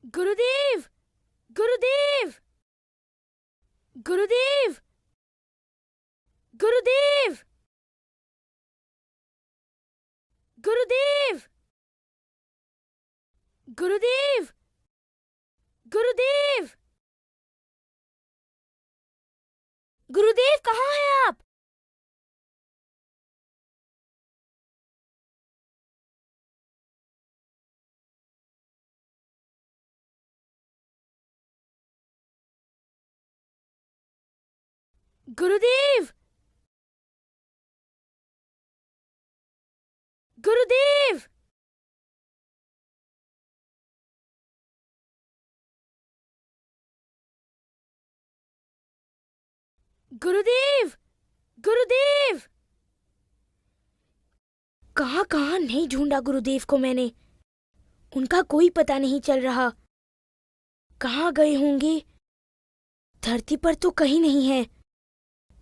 गुरुदेव, गुरुदेव, गुरुदेव, गुरुदेव, गुरुदेव, गुरुदेव, गुरुदेव, गुरुदेव कहाँ हैं आप? गुरुदेव, गुरुदेव, गुरुदेव, गुरुदेव, कहाँ कहाँ नहीं ढूंढा गुरुदेव को मैंने। उनका कोई पता नहीं चल रहा। कहाँ गए होंगे? धरती पर तो कहीं नहीं है।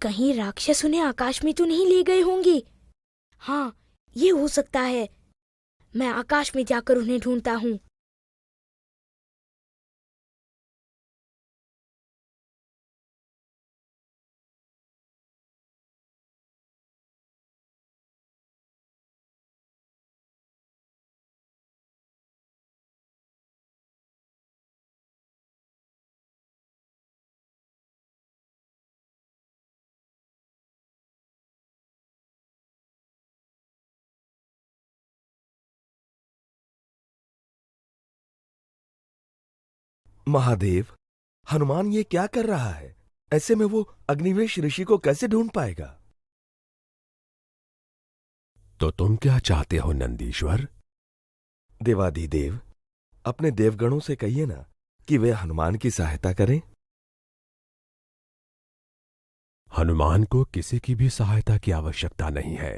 कहीं राक्षस उन्हें आकाश में तो नहीं ले गए होंगे। हाँ, ये हो सकता है। मैं आकाश में जाकर उन्हें ढूंढता हूँ। महादेव, हनुमान ये क्या कर रहा है? ऐसे में वो अग्निवेश ऋषि को कैसे ढूंढ पाएगा? तो तुम क्या चाहते हो नंदीश्वर? देवाधिदेव, अपने देवगणों से कहिए ना कि वे हनुमान की सहायता करें। हनुमान को किसी की भी सहायता की आवश्यकता नहीं है।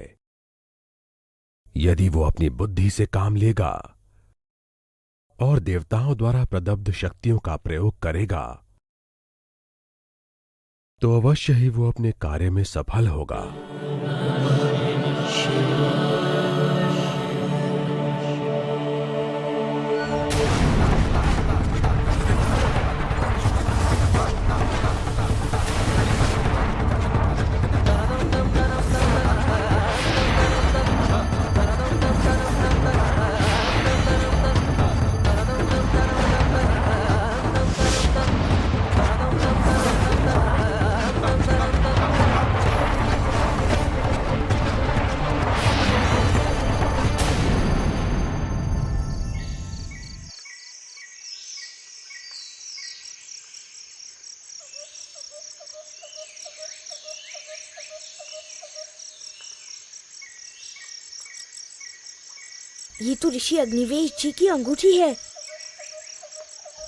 यदि वो अपनी बुद्धि से काम लेगा और देवताओं द्वारा प्रदब्ध शक्तियों का प्रयोग करेगा तो अवश्य ही वो अपने कार्य में सफल होगा। ये तो ऋषि अग्निवेश जी की अंगूठी है।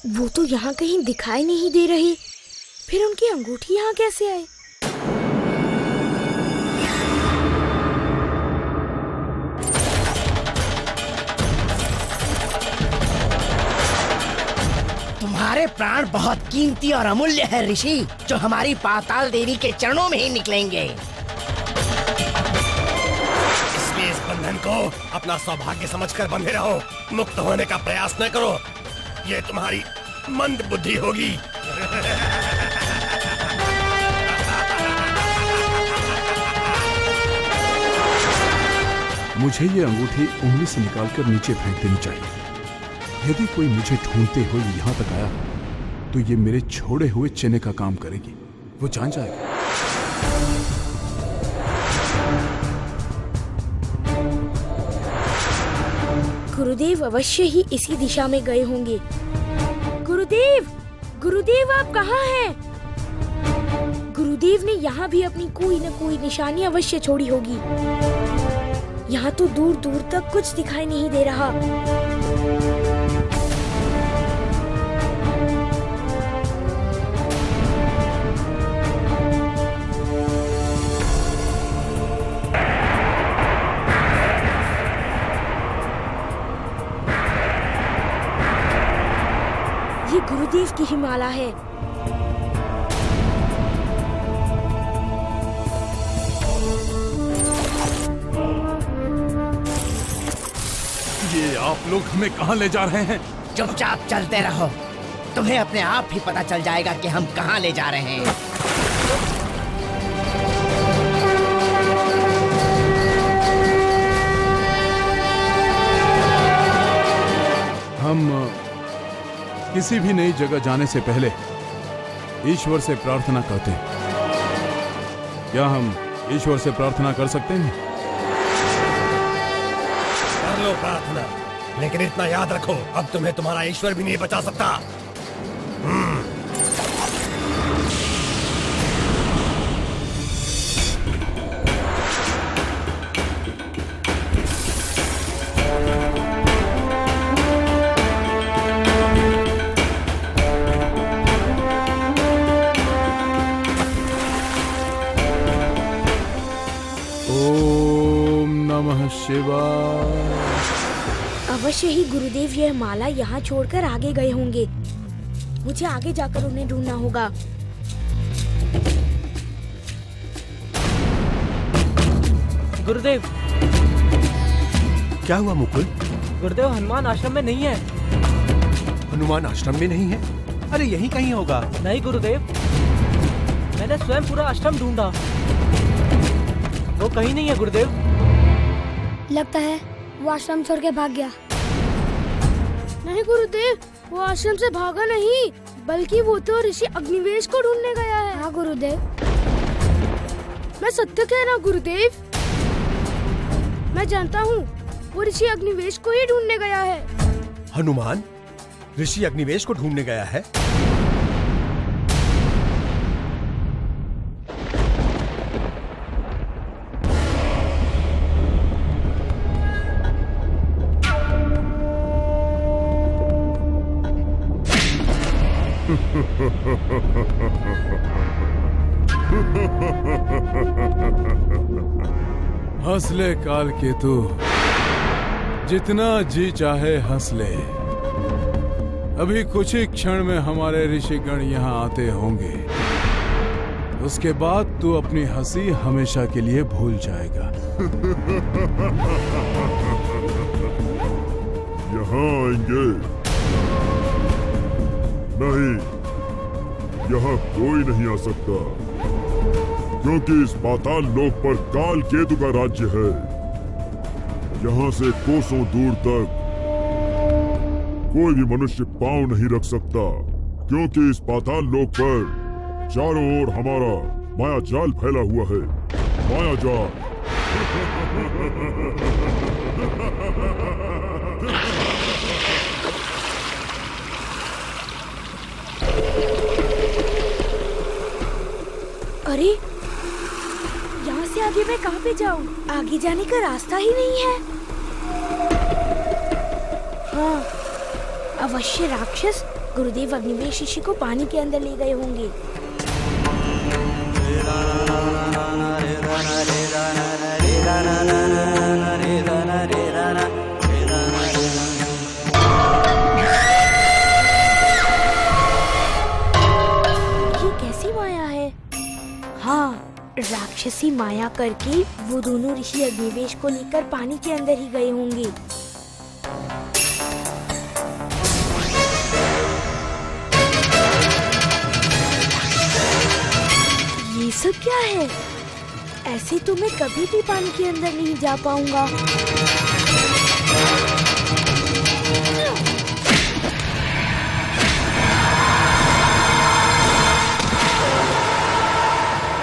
वो तो यहाँ कहीं दिखाई नहीं दे रही। फिर उनकी अंगूठी यहाँ कैसे आई? तुम्हारे प्राण बहुत कीमती और अमूल्य है ऋषि, जो हमारी पाताल देवी के चरणों में ही निकलेंगे। इसलिए इस बंधन को अपना सौभाग्य समझकर बंधे रहो। मुक्त होने का प्रयास न करो, ये तुम्हारी मंद बुद्धि होगी। मुझे ये अंगूठी उंगली से निकालकर नीचे फेंक देनी चाहिए। यदि कोई मुझे ढूंढते हुए यहाँ तक आया तो ये मेरे छोड़े हुए चने का काम करेगी। वो जान जाएगा। गुरुदेव अवश्य ही इसी दिशा में गए होंगे। गुरुदेव, गुरुदेव आप कहाँ हैं? गुरुदेव ने यहाँ भी अपनी कोई न कोई निशानी अवश्य छोड़ी होगी। यहाँ तो दूर दूर तक कुछ दिखाई नहीं दे रहा। ये गुरुदेव की ही माला है। ये आप लोग हमें कहाँ ले जा रहे हैं? चुपचाप चलते रहो, तुम्हें अपने आप ही पता चल जाएगा कि हम कहाँ ले जा रहे हैं। हम किसी भी नई जगह जाने से पहले ईश्वर से प्रार्थना करते हैं। क्या हम ईश्वर से प्रार्थना कर सकते हैं? कर लो प्रार्थना, लेकिन इतना याद रखो, अब तुम्हें तुम्हारा ईश्वर भी नहीं बचा सकता। ओम नमः शिवाय। अवश्य ही गुरुदेव यह माला यहाँ छोड़कर आगे गए होंगे। मुझे आगे जाकर उन्हें ढूंढना होगा। गुरुदेव, क्या हुआ मुकुल? गुरुदेव हनुमान आश्रम में नहीं है। हनुमान आश्रम में नहीं है? अरे यहीं कहीं होगा। नहीं गुरुदेव, मैंने स्वयं पूरा आश्रम ढूंढा, वो कहीं नहीं है गुरुदेव। लगता है वो आश्रम छोड़ के भाग गया। नहीं गुरुदेव, वो आश्रम से भागा नहीं, बल्कि वो तो ऋषि अग्निवेश को ढूंढने गया है। हाँ गुरुदेव, मैं सत्य कह रहा हूँ गुरुदेव, मैं जानता हूँ वो ऋषि अग्निवेश को ही ढूंढने गया है। हनुमान ऋषि अग्निवेश को ढूंढने गया है? हंस ले काल केतु, जितना जी चाहे हंस ले। अभी कुछ ही क्षण में हमारे ऋषिगण यहाँ आते होंगे। उसके बाद तू अपनी हंसी हमेशा के लिए भूल जाएगा। यहाँ आएंगे? नहीं, यहाँ कोई नहीं आ सकता, क्योंकि इस पाताल लोक पर काल केतु का राज्य है। यहाँ से कोसों दूर तक कोई भी मनुष्य पांव नहीं रख सकता, क्योंकि इस पाताल लोक पर चारों ओर हमारा माया जाल फैला हुआ है। माया जाल। अरे यहाँ से आगे मैं कहाँ पे जाऊँ? आगे जाने का रास्ता ही नहीं है। हाँ, अवश्य राक्षस गुरुदेव अग्निवेश ऋषि को पानी के अंदर ले गए होंगे। ये कैसी माया है? हाँ, राक्षसी माया करके वो दोनों ऋषि अग्निवेश को लेकर पानी के अंदर ही गए होंगे। ये सब क्या है? ऐसे तो मैं कभी भी पानी के अंदर नहीं जा पाऊंगा।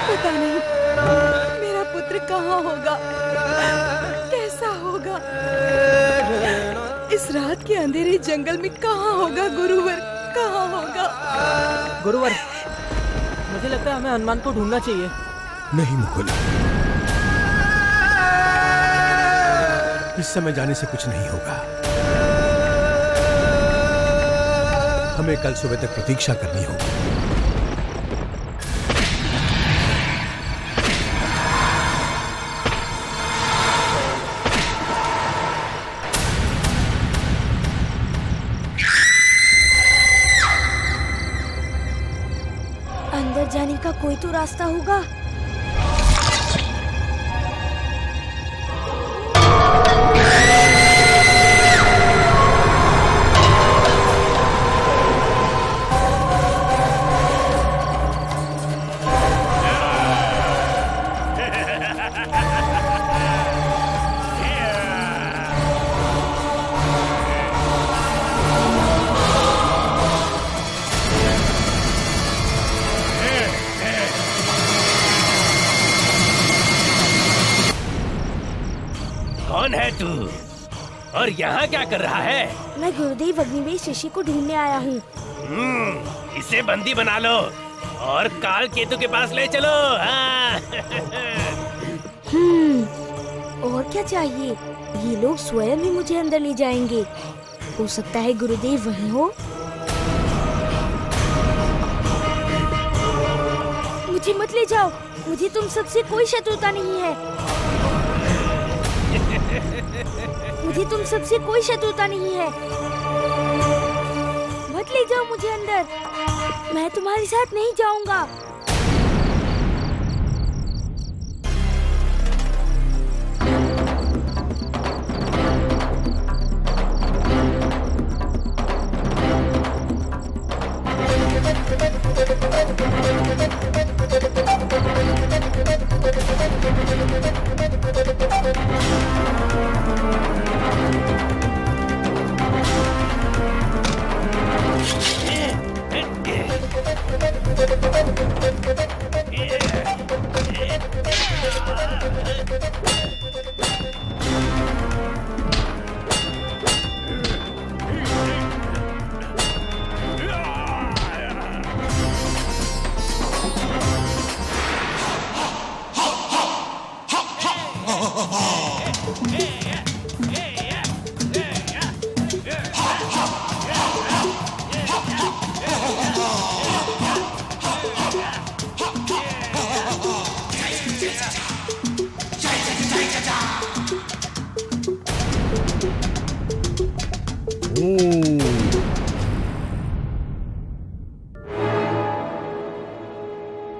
पता नहीं मेरा पुत्र कहाँ होगा, कैसा होगा, इस रात के अंधेरे जंगल में कहाँ होगा गुरुवर, कहाँ होगा? गुरुवर, मुझे लगता है हमें हनुमान को ढूंढना चाहिए। नहीं मुकुल, इस समय जाने से कुछ नहीं होगा। हमें कल सुबह तक प्रतीक्षा करनी होगी। अंदर जाने का कोई तो रास्ता होगा। और यहाँ क्या कर रहा है? मैं गुरुदेव अग्निवेश ऋषि को ढूंढने आया हूँ। इसे बंदी बना लो और काल केतु के पास ले चलो। हाँ। और क्या चाहिए? ये लोग स्वयं ही मुझे अंदर ले जाएंगे। हो सकता है गुरुदेव वहीं हो। मुझे मत ले जाओ, मुझे तुम सबसे कोई शत्रुता नहीं है। मुझे तुम सबसे कोई शत्रुता नहीं है। मत ले जाओ मुझे अंदर, मैं तुम्हारे साथ नहीं जाऊंगा।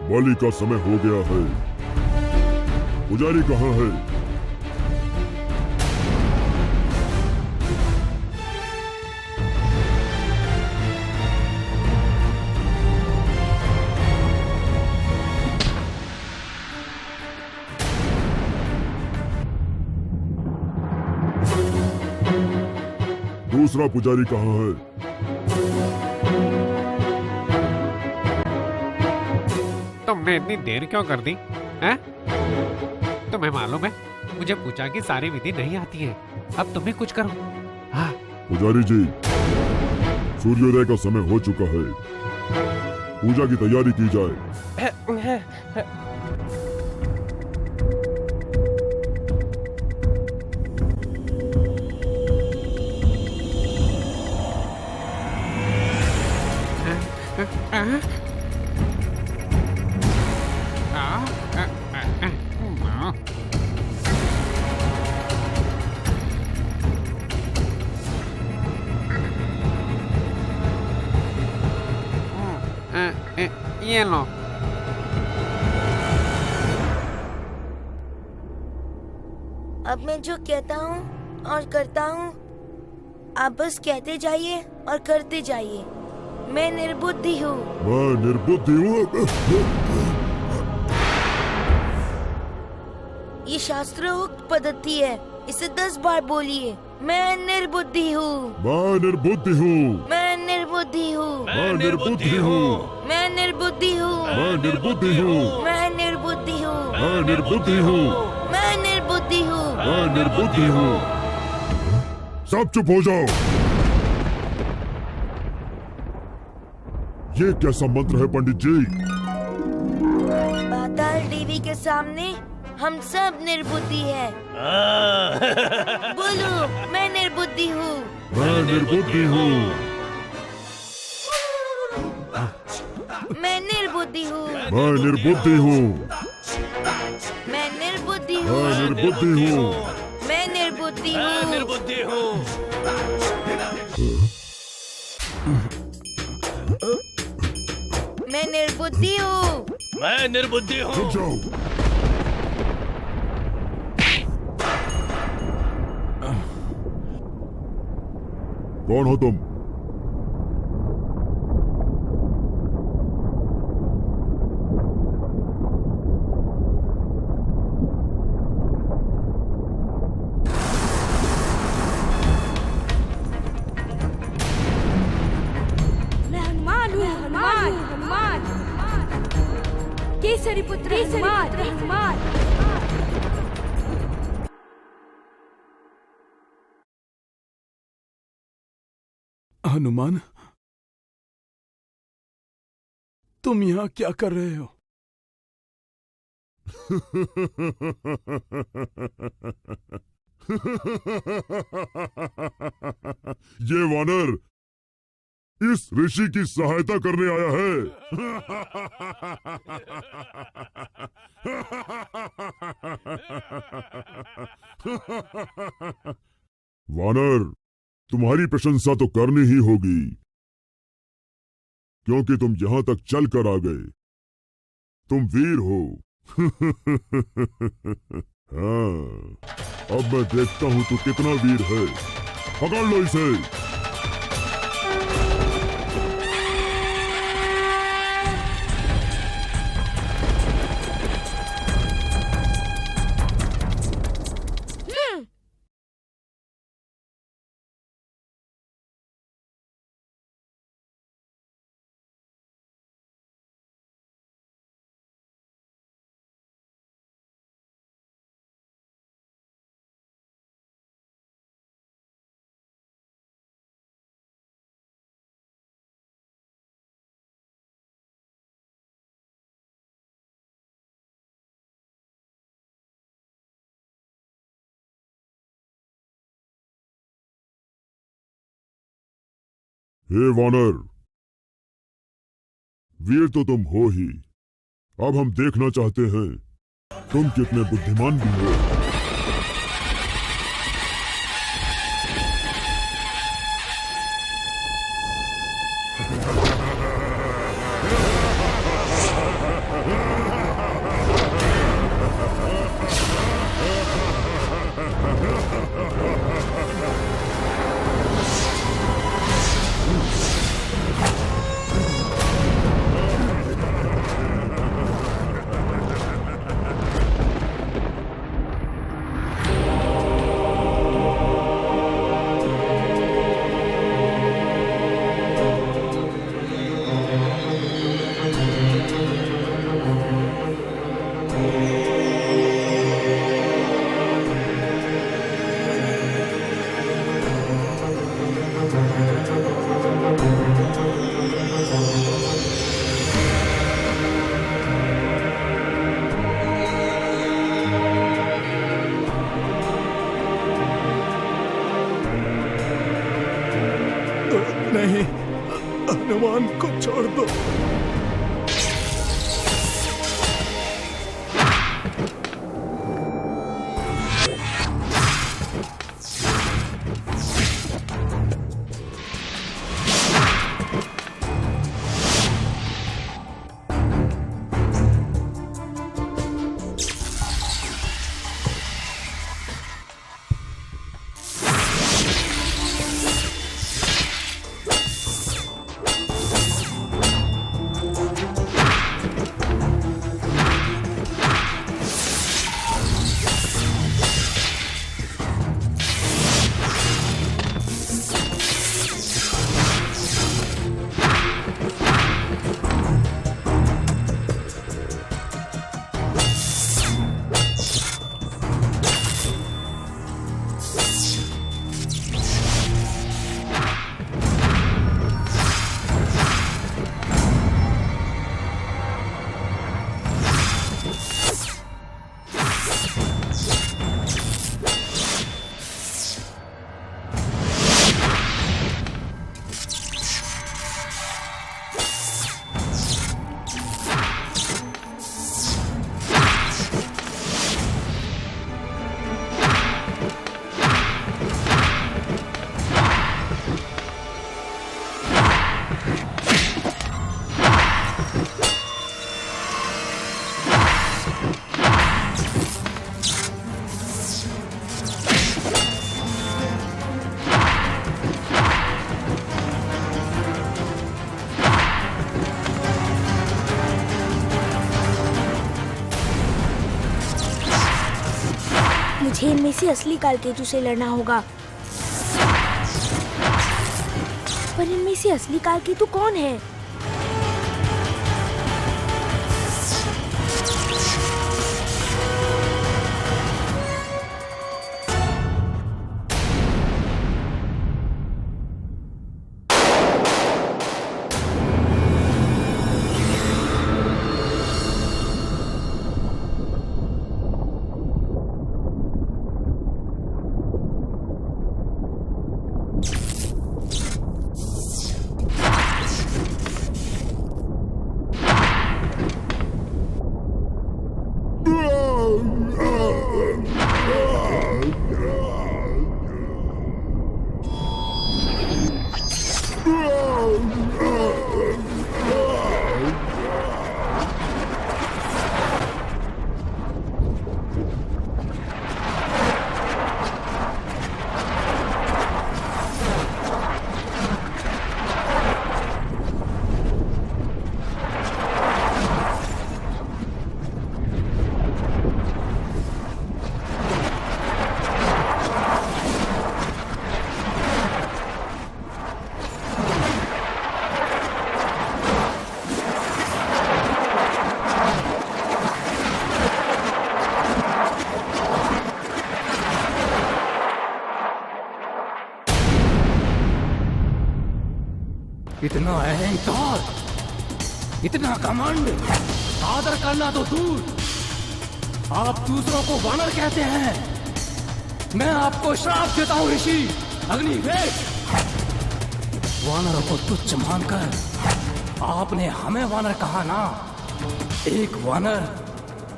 बलि का समय हो गया है। पुजारी कहाँ है? दूसरा पुजारी कहाँ है? तुमने इतनी देर क्यों कर दी हैं? तुम्हें मालूम है मुझे पूजा की सारी विधि नहीं आती है। अब तुम्हें कुछ करो। हाँ। पुजारी जी, सूर्योदय का समय हो चुका है, पूजा की तैयारी की जाए। ये लो। अब मैं जो कहता हूँ और करता हूँ, आप बस कहते जाइए और करते जाइए। मैं निर्बुद्धि हूँ। मैं निर्बुद्धि हूँ। ये शास्त्रोक्त पद्धति है, इसे 10 बार बोलिए। मैं निर्बुद्धि हूँ। मैं निर्बुद्धि हूँ। मैं निर्बुद्धि हूँ। मैं निर्बुद्धि हूँ। मैं निर्बुद्धि हूँ। मैं निर्बुद्धि हूँ। मैं निर्बुद्धि हूँ। मैं निर्बुद्धि हूँ। मैं निर्बुद्धि हूँ। मैं निर्बुद्धि हूँ। सब चुप हो जाओ। ये कैसा मंत्र है पंडित जी? पाताल देवी के सामने हम सब निर्बुद्धि हैं। बोलो, मैं निर्बुद्धि हूँ। मैं निर्बुद्धि हूँ। मैं निर्बुद्धि हूँ। मैं निर्बुद्धि हूँ। मैं निर्बुद्धि हूँ। मैं निर्बुद्धि हूँ। मैं निर्बुद्धि हूँ। निर्बुद्धि हूँ। मैं निर्बुद्धि हूँ। मैं निर्बुद्धि हूँ। रुक जाओ। कौन हो तुम? मैं हनुमान हूँ। हनुमान। केसरी पुत्र हनुमान। हनुमान, तुम यहाँ क्या कर रहे हो? ये वानर इस ऋषि की सहायता करने आया है। वानर, तुम्हारी प्रशंसा तो करनी ही होगी, क्योंकि तुम यहां तक चल कर आ गए। तुम वीर हो। हाँ, अब मैं देखता हूं तू कितना वीर है। पकड़ लो इसे। हे वानर, वीर तो तुम हो ही। अब हम देखना चाहते हैं तुम कितने बुद्धिमान भी हो। नहीं, हनुमान को छोड़ दो। मुझे इनमें से असली कालकेतु से लड़ना होगा। पर इनमें से असली कालकेतु कौन है? अहंकार, इतना घमंड, आदर करना तो दूर, आप दूसरों को वानर कहते हैं। मैं आपको श्राप देता हूं ऋषि अग्निवेश। वानरों को तुच्छ मानकर आपने हमें वानर कहा ना। एक वानर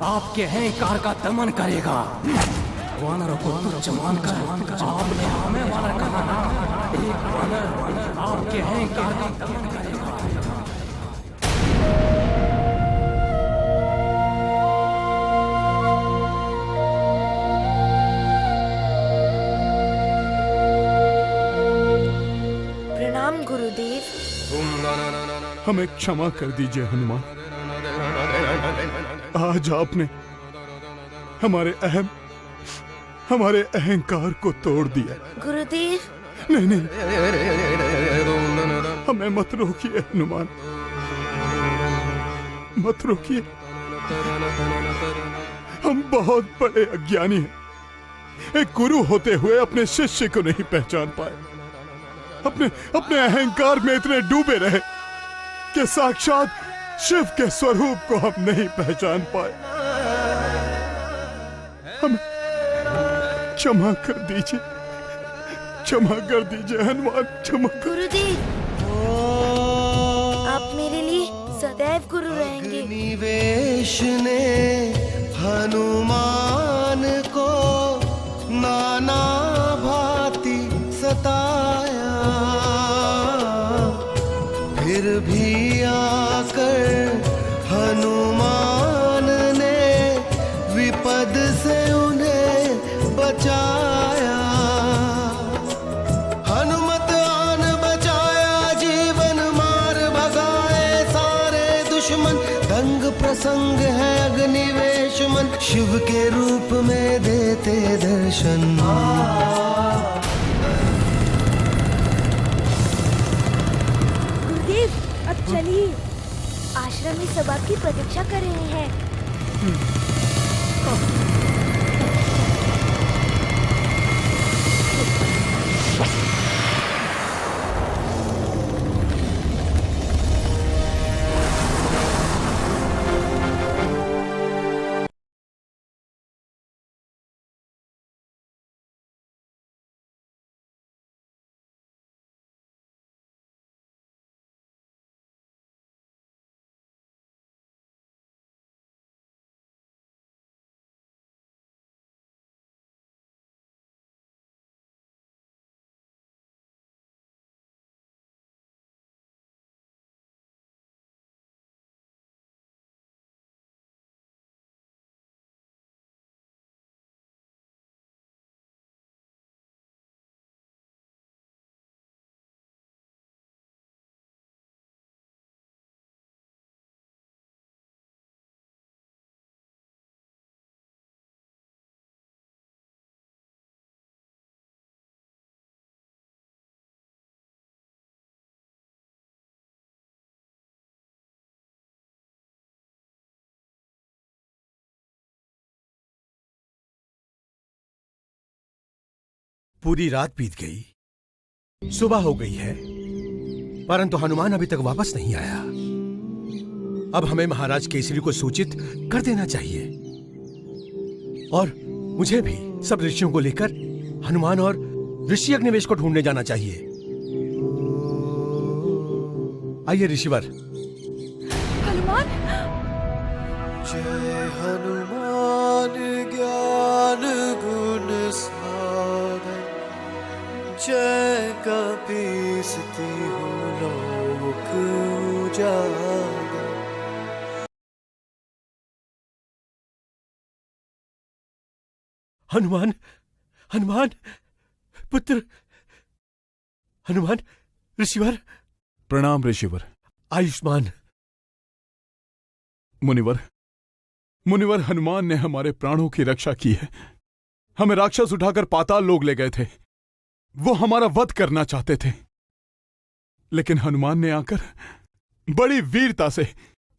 आपके अहंकार का दमन करेगा। वानरों को तुच्छ मानकर आपने हमें वानर कहा ना। एक वानर आपके अहंकार का दमन करेगा। प्रणाम गुरुदेव। हमें क्षमा कर दीजिए हनुमान। आज आपने हमारे अहंकार को तोड़ दिया। गुरुदेव नहीं, हमें मत रोकिए हनुमान, मत रोकिए। हम बहुत बड़े अज्ञानी हैं। एक गुरु होते हुए अपने शिष्य को नहीं पहचान पाए। अपने अहंकार में इतने डूबे रहे कि साक्षात शिव के स्वरूप को हम नहीं पहचान पाए। हमें क्षमा कर दीजिए, क्षमा कर दीजिए हनुमान, क्षमा। गुरुदेव, आप मेरे लिए सदैव गुरु रहेंगे। अग्निवेश ने हनुमान को नाना भांति सताया, फिर भी आकर हनुमान ने विपद से उन्हें बचाया। हनुमत आन बचाया जीवन, मार भगाए सारे दुश्मन। दंग प्रसंग है अग्निवेश मन, शिव के रूप में देते दर्शन। गुरुदेव, अब चलिए, आश्रम में सब आपकी प्रतीक्षा कर रहे हैं। पूरी रात बीत गई, सुबह हो गई है, परंतु हनुमान अभी तक वापस नहीं आया। अब हमें महाराज केसरी को सूचित कर देना चाहिए और मुझे भी सब ऋषियों को लेकर हनुमान और ऋषि अग्निवेश को ढूंढने जाना चाहिए। आइए ऋषिवर। हनुमान, जय हनुमान ज्ञान गुण सागर, जय कपीस तिहु लोक उजागर। हनुमान, हनुमान पुत्र, हनुमान ऋषिवर। प्रणाम ऋषिवर। आयुष्मान। मुनिवर, हनुमान ने हमारे प्राणों की रक्षा की है। हमें राक्षस उठाकर पाताल लोक ले गए थे। वो हमारा वध करना चाहते थे, लेकिन हनुमान ने आकर बड़ी वीरता से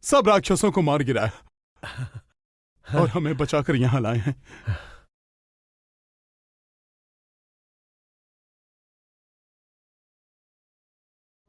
सब राक्षसों को मार गिराया और हमें बचाकर यहां लाए हैं।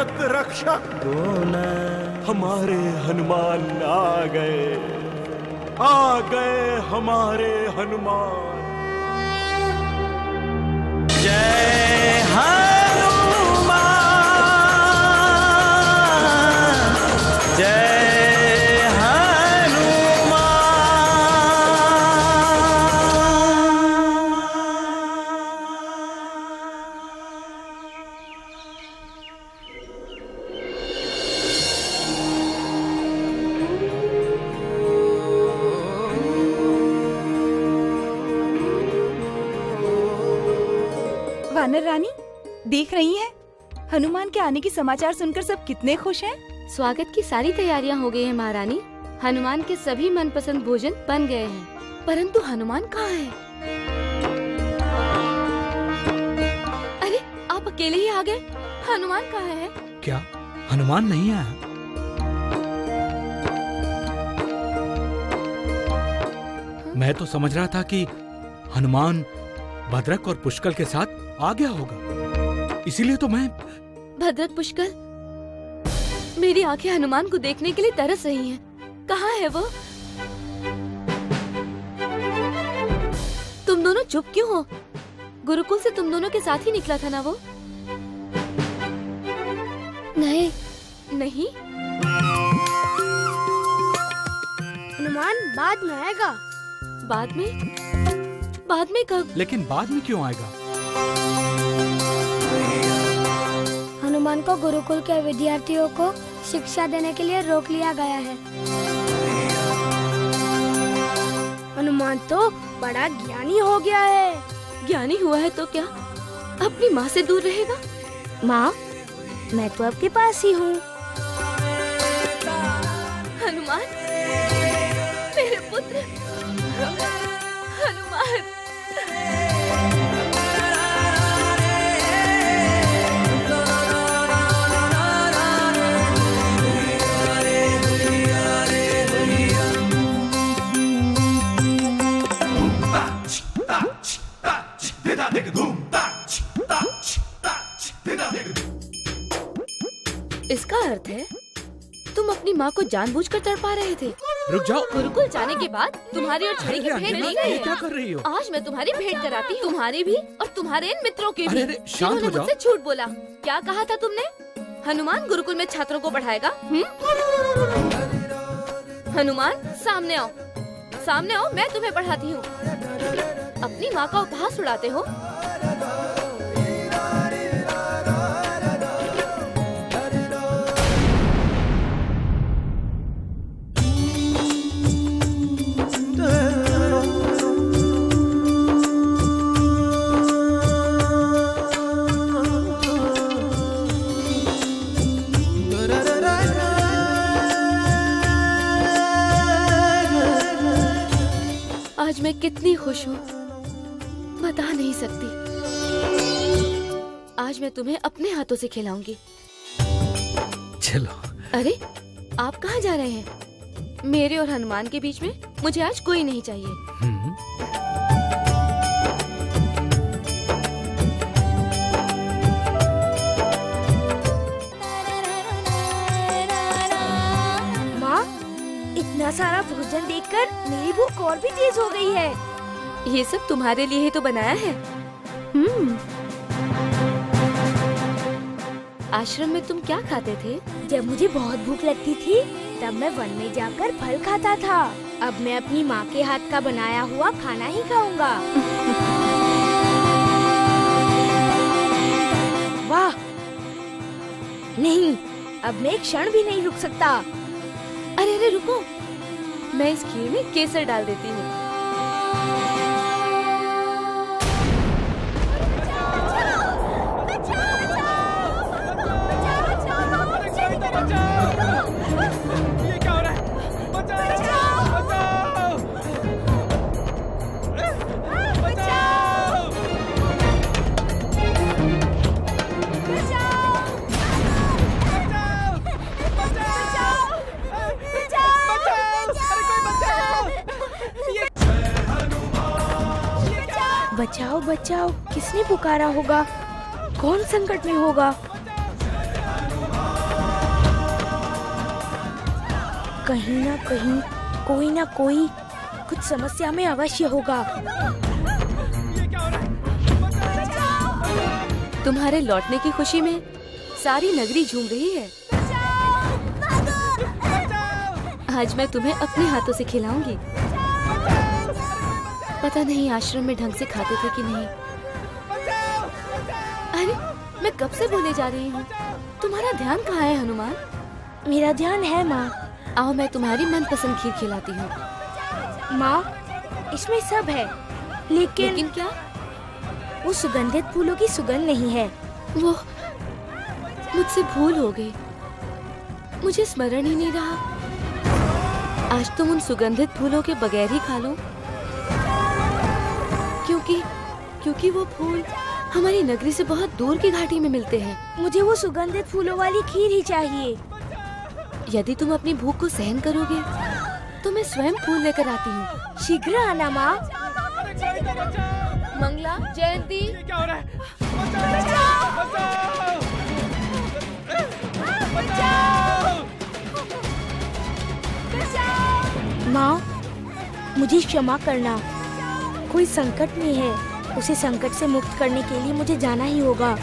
जगत रक्षक हमारे हनुमान आ गए हमारे हनुमान। जय हनुमान, जय वानर रानी, देख रही हैं? हनुमान के आने के समाचार सुनकर सब कितने खुश हैं। स्वागत की सारी तैयारियां हो गई हैं महारानी। हनुमान के सभी मनपसंद भोजन बन गए हैं, परंतु हनुमान कहाँ है? अरे आप अकेले ही आ गए, हनुमान कहाँ है? क्या हनुमान नहीं आया? मैं तो समझ रहा था कि हनुमान भद्रक और पुष्कल के साथ आ गया होगा, इसीलिए तो मैं। भद्रक पुष्कल, मेरी आंखें हनुमान को देखने के लिए तरस रही हैं। कहाँ है वो? तुम दोनों चुप क्यों हो? गुरुकुल से तुम दोनों के साथ ही निकला था ना वो? नहीं। नहीं? हनुमान बाद में आएगा। बाद में? बाद में कब? लेकिन बाद में क्यों आएगा? हनुमान को गुरुकुल के विद्यार्थियों को शिक्षा देने के लिए रोक लिया गया है। हनुमान तो बड़ा ज्ञानी हो गया है। ज्ञानी हुआ है तो क्या अपनी माँ से दूर रहेगा? माँ, मैं तो आपके पास ही हूँ। हनुमान, मेरे पुत्र हनुमान। इसका अर्थ है तुम अपनी माँ को जानबूझकर तड़पा रहे थे। रुक जाओ। गुरुकुल जाने के बाद तुम्हारी और छड़ी की भेंट नहीं गई। क्या कर रही हो? आज मैं तुम्हारी भेंट कराती हूँ, तुम्हारी भी और तुम्हारे इन मित्रों की भी। अरे, शांत हो जाओ। मुझसे झूठ बोला। क्या कहा था तुमने? हनुमान गुरुकुल में छात्रों को पढ़ाएगा? हनुमान, सामने आओ, सामने आओ, मैं तुम्हें पढ़ाती हूँ। अपनी माँ का उपहास उड़ाते हो। आज मैं कितनी खुश हूँ बता नहीं सकती। आज मैं तुम्हें अपने हाथों से खिलाऊंगी। चलो। अरे, आप कहाँ जा रहे हैं? मेरे और हनुमान के बीच में मुझे आज कोई नहीं चाहिए। माँ, इतना सारा भोजन देखकर मेरी भूख और भी तेज हो गई है। ये सब तुम्हारे लिए ही तो बनाया है। आश्रम में तुम क्या खाते थे? जब मुझे बहुत भूख लगती थी तब मैं वन में जाकर फल खाता था। अब मैं अपनी माँ के हाथ का बनाया हुआ खाना ही खाऊंगा। वाह! नहीं, अब मैं एक क्षण भी नहीं रुक सकता। अरे अरे रुको, मैं इस खीर में केसर डाल देती हूँ। बचाओ बचाओ, किसने पुकारा होगा? कौन संकट में होगा? कहीं ना कहीं कोई ना कोई कुछ समस्या में अवश्य होगा। तुम्हारे लौटने की खुशी में सारी नगरी झूम रही है। आज मैं तुम्हें अपने हाथों से खिलाऊंगी। पता नहीं आश्रम में ढंग से खाते थे कि नहीं। अरे मैं कब से बोले जा रही हूँ, तुम्हारा ध्यान कहाँ है हनुमान? मेरा ध्यान है माँ। आओ मैं तुम्हारी मनपसंद खीर खिलाती हूँ। माँ इसमें सब है, लेकिन क्या? वो सुगंधित फूलों की सुगंध नहीं है। वो मुझसे भूल हो गई, मुझे स्मरण ही नहीं रहा। आज तुम उन सुगंधित फूलों के बगैर ही खा लो, क्योंकि वो फूल हमारी नगरी से बहुत दूर की घाटी में मिलते हैं। मुझे वो सुगंधित फूलों वाली खीर ही चाहिए। यदि तुम अपनी भूख को सहन करोगे तो मैं स्वयं फूल लेकर आती हूँ। शीघ्र आना माँ। मंगला, जयंती, क्या हो रहा है? माँ मुझे क्षमा करना, कोई संकट में है, उसे संकट से मुक्त करने के लिए मुझे जाना ही होगा।